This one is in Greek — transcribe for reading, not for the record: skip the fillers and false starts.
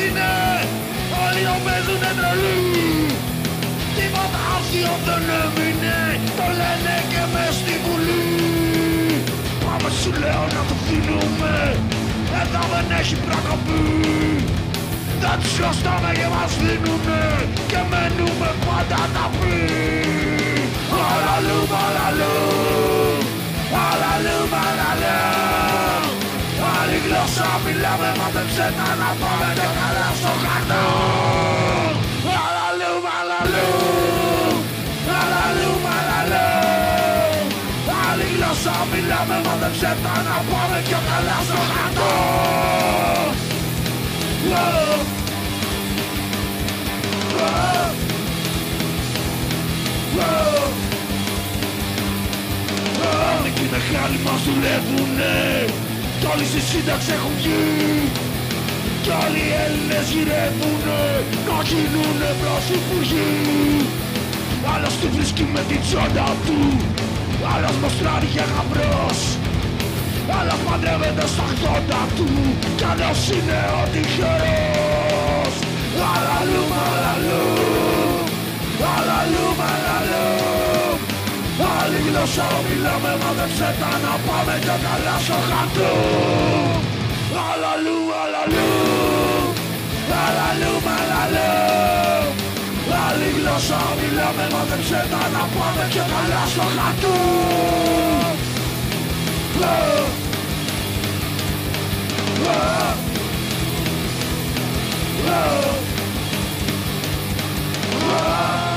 είναι, όλοι παίζουνε τρελοί. Τίποτα όρθιο δεν έμεινε, το λένε και μες στη Βουλή. Πάμε σου λέω να το δίνουμε, εδώ δεν έχει προκοπή. Δεν τους χρωστάμε και μας δίνουνε και μένουμε πάντα τα πει. Αλλαλού, αλλαλού, αλλαλού, αλλαλού. Άλλη γλώσσα μιλάμε, μάθεψε τα να πάμε και καλά στο χαρτό. Αλλαλού, αλλαλού, αλλαλού, αλλαλού. Άλλη γλώσσα μιλάμε, μάθεψε τα να πάμε και καλά στο χαρτό. Κι οι μεγάλοι μας δουλεύουνε κι όλοι στη σύνταξη έχουν βγει. Κι όλοι οι Έλληνες γυρεύουνε να γίνουνε πρωθυπουργοί. Άλλος τη βρίσκει με την τσόντα του, άλλος μοστράρει για γαμπρός, άλλος παντρεύεται στα 80 του κι άλλος είναι ο τυχερός. Αλλαλού, αλλαλού, αλλαλού, αλλαλού. Άλλη γλώσσα μιλάμε, μάθεψε τα να πάμε και καλά στο χαρτό. Αλλαλού, αλλαλού, αλλαλού, αλλαλού. Άλλη γλώσσα μιλάμε, μάθεψε τα να πάμε και καλά στο χαρτό. Oh